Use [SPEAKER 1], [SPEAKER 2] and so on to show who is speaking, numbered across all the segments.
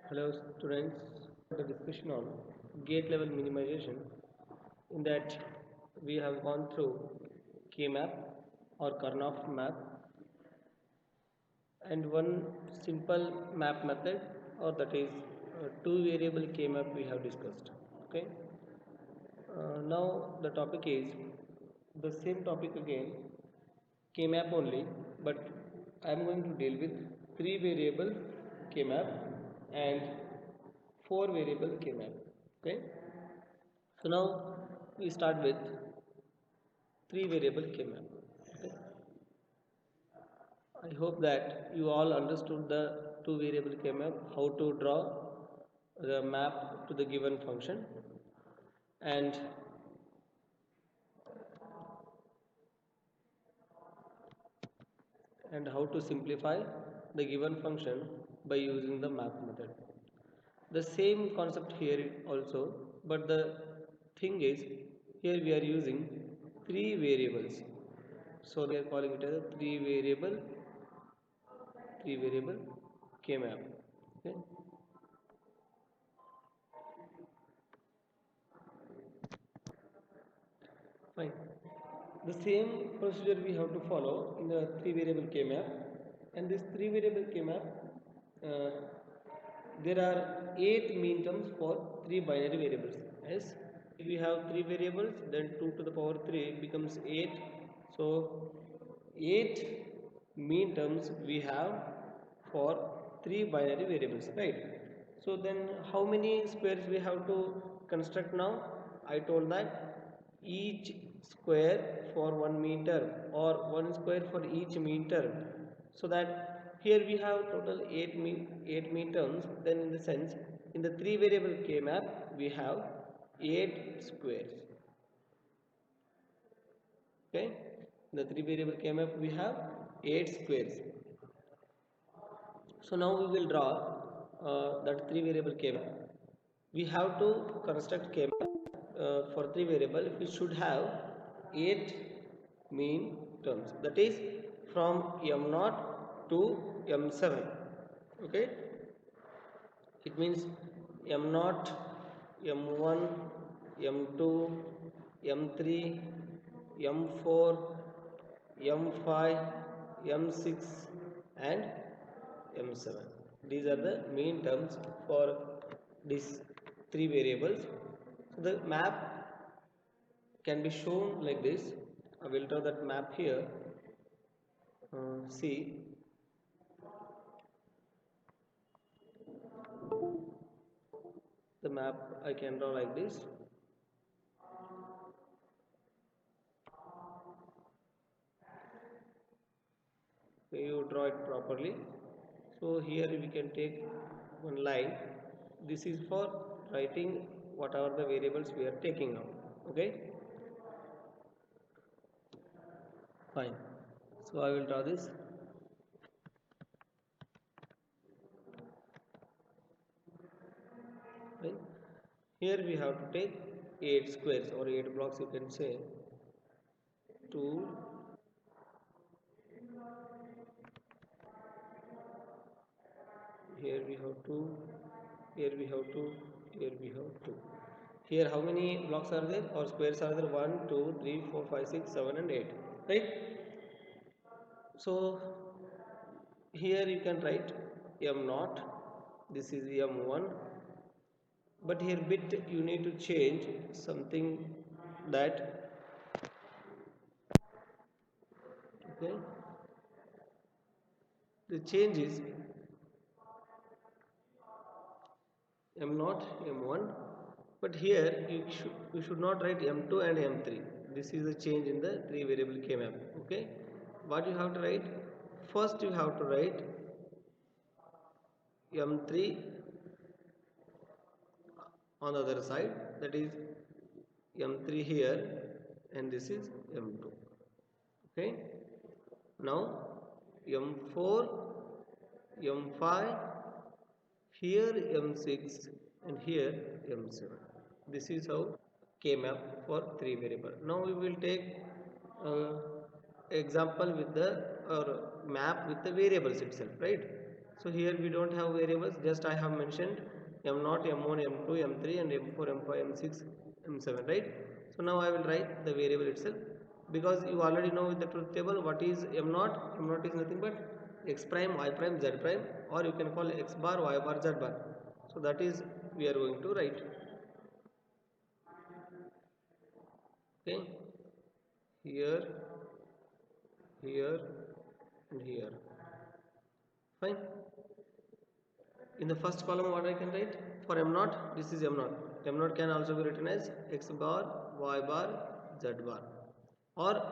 [SPEAKER 1] Hello students, the discussion on gate level minimization. In that we have gone through K-map or Karnaugh map and one simple map method, or that is two variable K-map we have discussed. Okay. Now the topic is the same topic again, K-map only, but I am going to deal with three variable K-map and four variable K-map. Okay. So now we start with three variable K-map. Okay. I hope that you all understood the two variable K-map, how to draw the map to the given function, and how to simplify the given function by using the map method. The same concept here also, but the thing is here we are using three variables, so we are calling it as a three variable K-map. Okay. Fine. The same procedure we have to follow in the three variable K-map, and this three variable K-map, uh, there are 8 terms for three binary variables. Yes, if we have three variables, then 2 to the power 3 becomes 8. So 8 terms we have for three binary variables, right? So then how many squares we have to construct now? I told that each square for 1 meter, or one square for each meter, so that here we have total 8 meters. Then in the sense, in the three variable K map we have 8 squares. Okay, in the three variable K map we have 8 squares. So now we will draw that three variable K map. We have to construct K map for three variable. We should have 8 mean terms, that is from m0 to m7. Okay, it means m0, m1, m2, m3, m4, m5, m6 and m7. These are the mean terms for these three variables. So the map can be shown like this. I will draw that map here. See, the map I can draw like this. So you draw it properly. So here we can take one line. This is for writing what are the variables we are taking now. Okay, fine. So I will draw this. Right. Here we have to take 8 squares or 8 blocks, you can say. 2, here we have 2, here we have 2, here we have 2. Here how many blocks are there or squares are there? 1, 2, 3, 4, 5, 6, 7 and 8, right? So here you can write m0, this is m1, but here bit you need to change something, that okay, the change is m0, m1, but here you should not write m2 and m3. This is the change in the three variable K map. Okay, what you have to write? First you have to write m3 on the other side, that is m3 here, and this is m2. Okay, now m4, m5, here m6 and here m7. This is how K map for three variable. Now we will take uh, example with the or map with the variables itself, right? So here we don't have variables, just I have mentioned m0, m1, m2, m3 and m4, m5, m6, m7, right? So now I will write the variable itself, because you already know with the truth table what is m0. M0 is nothing but x prime, y prime, z prime, or you can call x bar, y bar, z bar. So that is we are going to write. Okay, here, here and here. Fine. In the first column, what I can write? For m0, this is m0. M0 can also be written as x bar, y bar, z bar, or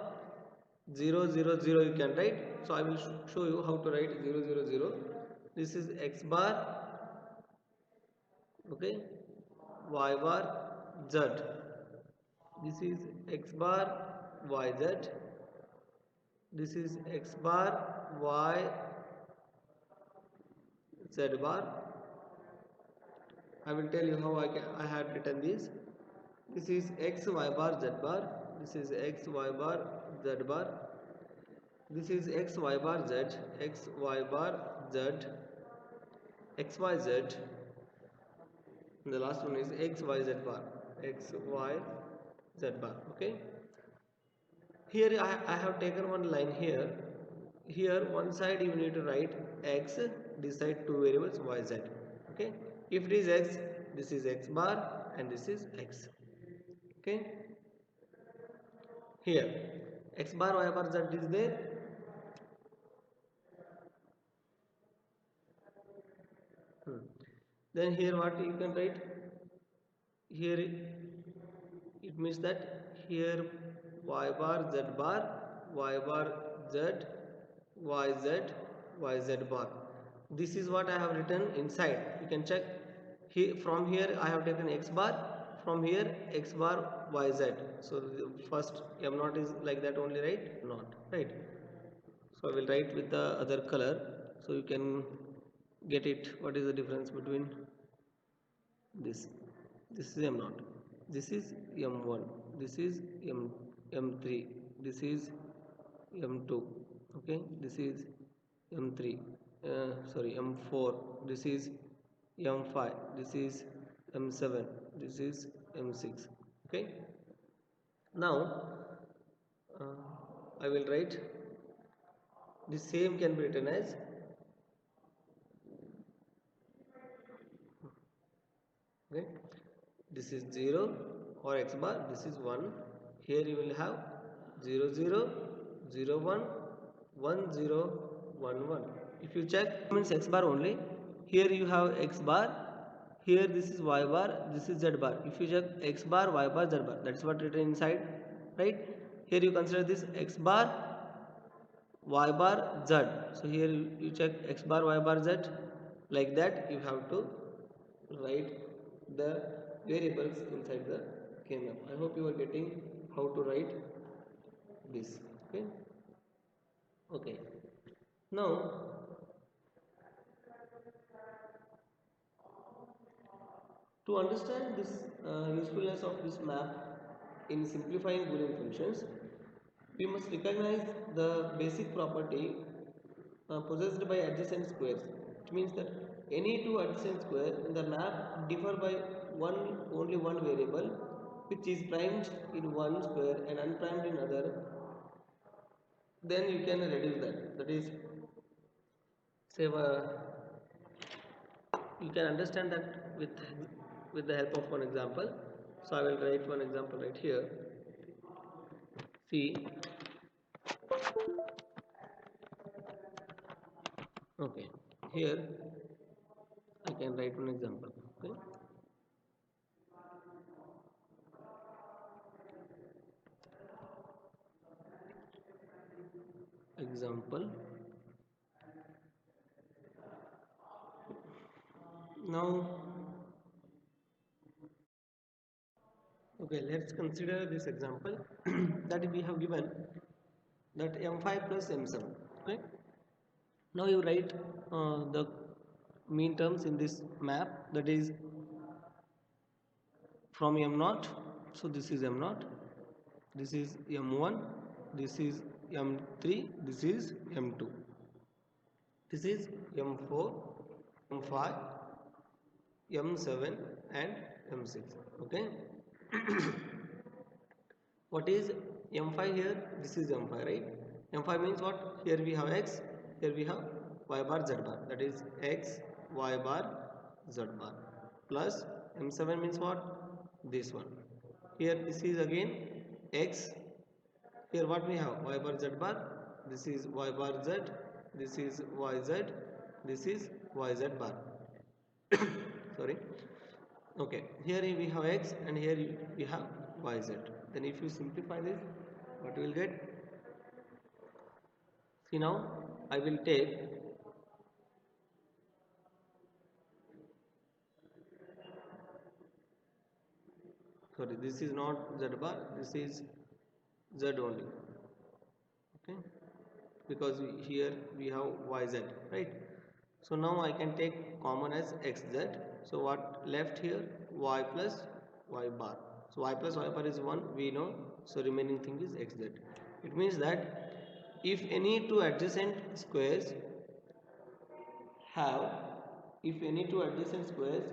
[SPEAKER 1] 0 0 0 you can write. So I will show you how to write 0 0 0. This is x bar, okay, y bar, z. This is x bar, y, z. This is x bar, y, z bar. I will tell you how I had written these. This is x, y bar, z bar. This is x, y bar, z bar. This is x, y bar, z, x, y bar, z, x, y, z. And the last one is x, y, z bar, x, y, z bar. Okay. Here I have taken one line here. Here one side you need to write x, this side two variables y, z. Okay. If it is x, this is x bar and this is x. Okay. Here x bar, y bar, z is there. Then here what you can write? Here it means that here y bar, z bar, y bar, z, y, z, y, z bar. This is what I have written inside. You can check. Here, from here I have taken x bar, from here x bar, y, z. So the first m0 is like that only, right? Not right. So I will write with the other color so you can get it. What is the difference between this? This is m0, this is m1, this is m3, this is m2, okay, this is m3, sorry, m4, this is m5, this is m7, this is m6. Okay, now I will write the same can be written as, okay, this is 0 or x bar, this is 1. Here you will have 0 0 0 1 1 0 1 1. If you check, it means x bar only. Here you have x bar, here this is y bar, this is z bar. If you check x bar, y bar, z bar, that's what written inside, right? Here you consider this x bar, y bar, z. So here you check x bar, y bar, z. Like that you have to write the variables inside the KMap. I hope you are getting how to write this. Okay. Okay. Now to understand this usefulness of this map in simplifying Boolean functions, we must recognize the basic property possessed by adjacent squares. It means that any two adjacent squares in the map differ by only one variable, which is primed in one square and unprimed in other. Then you can reduce that. That is, say, you can understand that with the help of one example. So I will write one example right here. See, okay, here I can write one example. Okay. Example. Now, okay, let's consider this example that we have given, that m5 plus m7. Okay. Now you write the mean terms in this map, that is from m0. So this is m0, this is m1, this is m3, this is m2. This is M4, M5, M7 and M6. Okay. What is M5 here? This is M5, right? M5 means what? Here we have X, here we have Y bar, Z bar. That is X, Y bar, Z bar. Plus M7 means what? This one. Here this is again X. Here what we have? Y bar, Z bar. This is Y bar, Z. This is YZ. This is YZ bar. Sorry. Okay, here we have X and here we have YZ. Then if you simplify this, what you will get? See now, I will take, sorry, this is not Z bar, this is Z only. Okay, because here we have YZ, right? So now I can take common as XZ. So what left here? Y plus Y bar. So Y plus Y bar is 1, we know. So remaining thing is XZ. It means that if any two adjacent squares have, if any two adjacent squares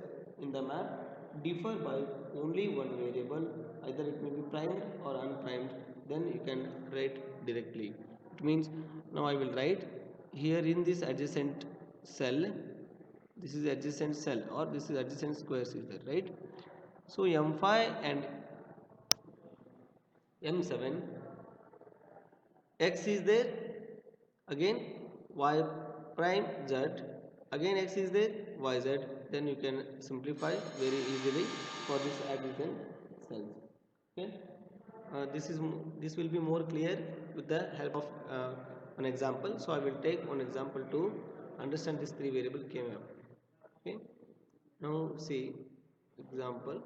[SPEAKER 1] in the map differ by only one variable, either it may be primed or unprimed, then you can write directly. It means now I will write here in this adjacent cell, this is adjacent cell or this is adjacent squares is there, right? So M5 and M7, X is there, again Y prime Z, again X is there, YZ, then you can simplify very easily for this adjacent cells. Okay, this will be more clear with the help of an example. So I will take one example to understand this three variable K-map. Okay, now see example.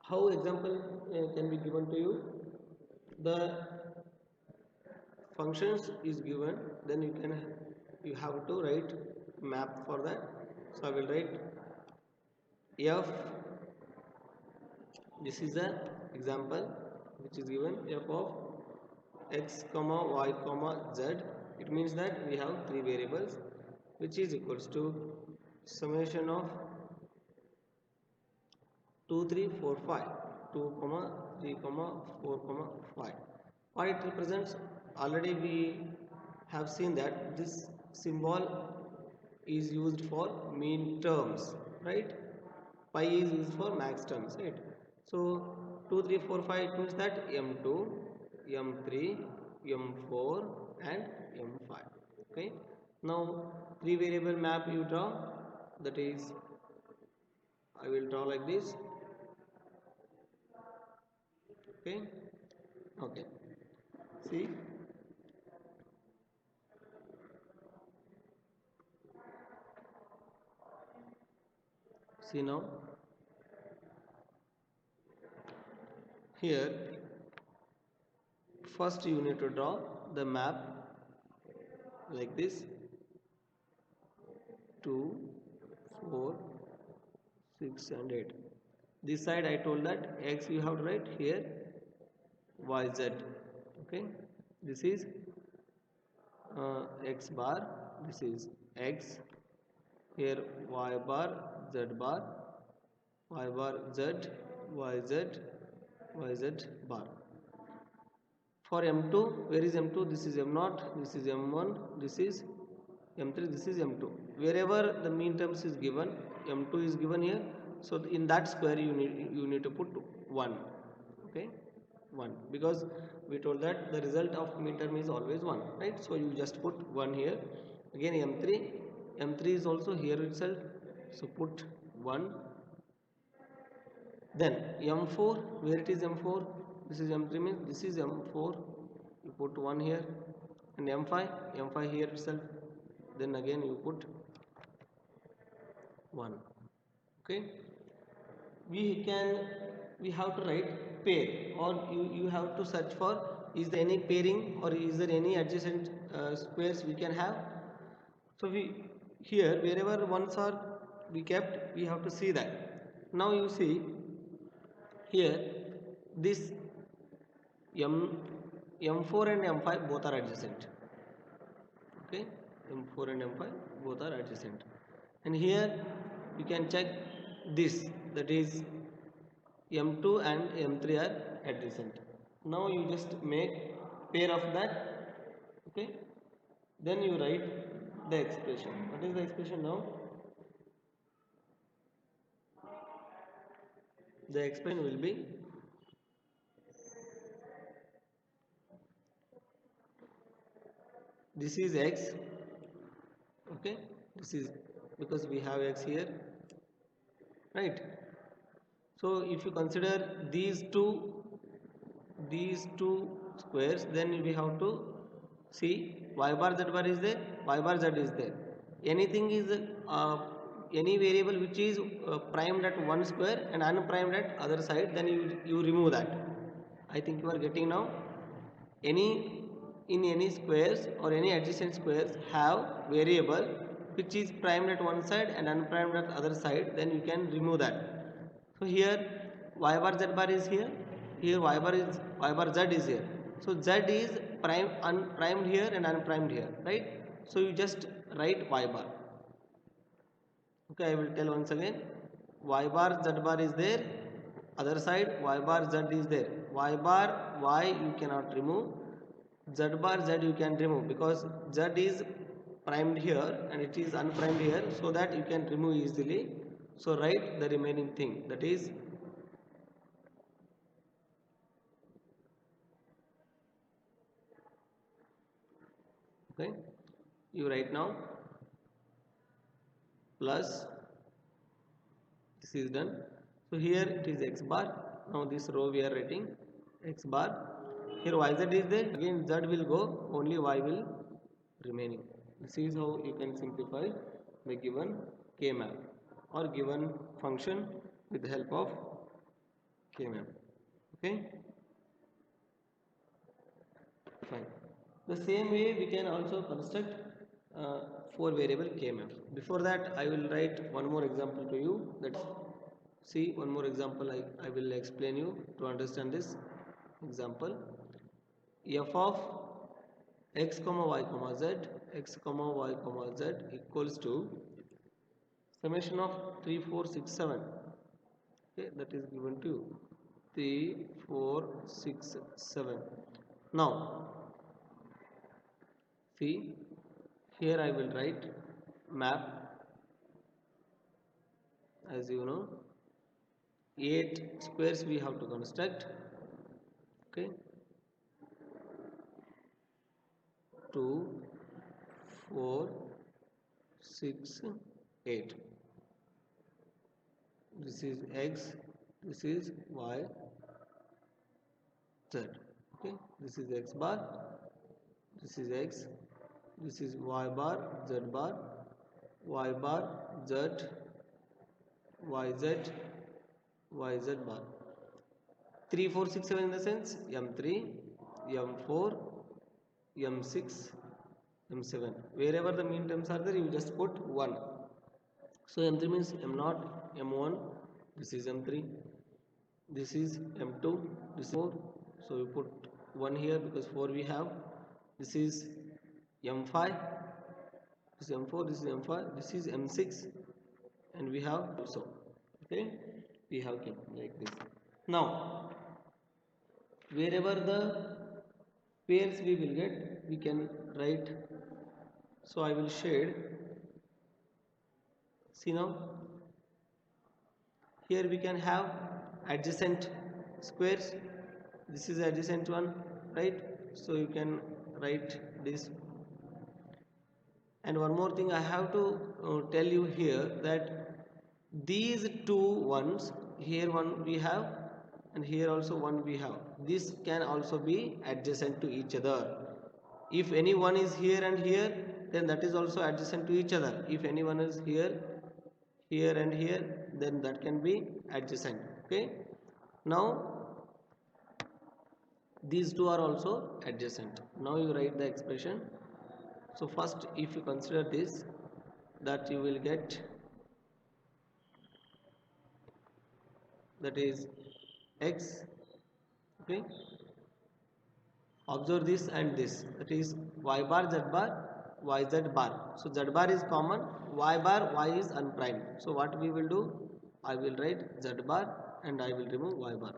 [SPEAKER 1] How example can be given to you? The functions is given, then you have to write map for that. So I will write f, this is a example which is given, f of x comma y comma z. It means that we have three variables which is equals to summation of 2 3 4 5, 2 comma 3 comma 4 comma 5. What it represents, already we have seen that this symbol is used for mean terms, right? Pi is used for max terms, right? So 2 3 4 5, it means that m2, m3, m4 and m5. Okay, now three variable map you draw, that is I will draw like this. Okay, okay, see, now here first you need to draw the map like this, 2 4 6 and 8. This side I told that x you have to write here yz. Okay, this is x bar, this is x, here y bar, z bar, y bar z, yz, yz bar. For m2, where is m2? This is m0, this is m1, this is m3, this is m2. Wherever the mean terms is given, m2 is given here, so in that square you need to put 1. Okay, 1, because we told that the result of mean term is always 1, right? So you just put 1 here. Again m3 is also here itself, so put 1. Then m4, where it is m4, this is m3 means this is m4, you put 1 here. And m5 here itself, then again you put 1. Okay, we have to write pair, or you have to search for is there any pairing or is there any adjacent squares we can have. So we here wherever ones are we kept, we have to see that. Now you see here this m4 and m5 both are adjacent. Okay, m4 and m5 both are adjacent. And here you can check this, that is m2 and m3 are adjacent. Now you just make pair of that. Okay, then you write the expression. What is the expression now? The expression will be this is x. Okay, this is because we have x here, right? So if you consider these two squares, then we have to see y bar z bar is there, y bar z is there. Anything is any variable which is primed at one square and unprimed at other side, then you remove that. I think you are getting now. Any in any squares or any adjacent squares have variable which is primed at one side and unprimed at other side, then you can remove that. So here y bar z bar is here, here y bar z is here. So z is primed here and unprimed here, right? So you just write y bar. Okay, I will tell once again. Y bar z bar is there, other side y bar z is there. Y bar y you cannot remove, z bar z you can remove because z is primed here and it is unprimed here, so that you can remove easily. So write the remaining thing, that is okay, you write now plus, this is done. So here it is x bar. Now this row we are writing x bar. Here yz is there, again z will go, only y will remaining. This is how you can simplify the given k map or given function with the help of k map. Okay, fine. The same way we can also construct four variable k map. Before that I will write one more example to you. Let's see one more example. I will explain you to understand this example. F of x comma y comma z, x comma y comma z equals to summation of 3 4 6 7. Okay, that is given to you 3 4 6 7. Now see, here I will write map. As you know, 8 squares we have to construct. Okay, 2 4 6 8. This is x, this is y, z. Okay, this is x bar, this is x, this is y bar, z bar, y bar, z, yz, yz bar. 3 4 6 7 in the sense m3, m4, m6, m7. Wherever the mean terms are there, you just put 1. So m3 means m0, m1, this is m3, this is m2, this is 4. So you put 1 here because 4 we have. This is m5, this is m4, this is m5, this is m6, and we have so. Okay, we have kept like this. Now wherever the pairs we will get, we can write. So I will shade. See now, here we can have adjacent squares. This is adjacent one, right? So you can write this. And one more thing I have to tell you here, that these two ones, here one we have and here also one we have, this can also be adjacent to each other. If any one is here and here, then that is also adjacent to each other. If any one is here, here and here, then that can be adjacent. Okay, now these two are also adjacent. Now you write the expression. So first, if you consider this, that you will get, that is x, okay, Observe this and this, that is y bar, z bar, yz bar. So z bar is common, y bar, y is unprimed. So what we will do, I will write z bar and I will remove y bar.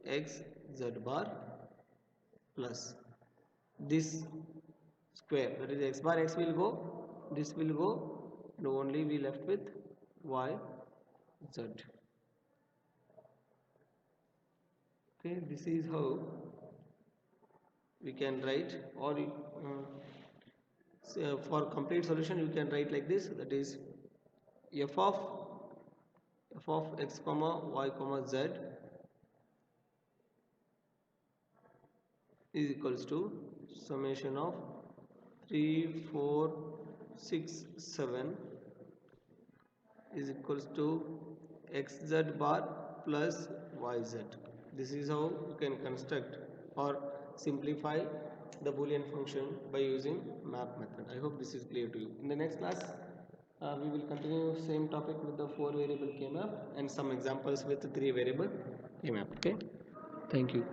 [SPEAKER 1] X z bar plus this square, that is x bar, x will go, this will go, and only we left with y z. Okay, this is how we can write, or for complete solution you can write like this, that is f of x comma y comma z is equals to summation of 3 4 6 7 is equals to xz bar plus yz. This is how you can construct or simplify the Boolean function by using map method. I hope this is clear to you. In the next class, we will continue same topic with the 4 variable K-map and some examples with 3 variable K-map. Okay, thank you.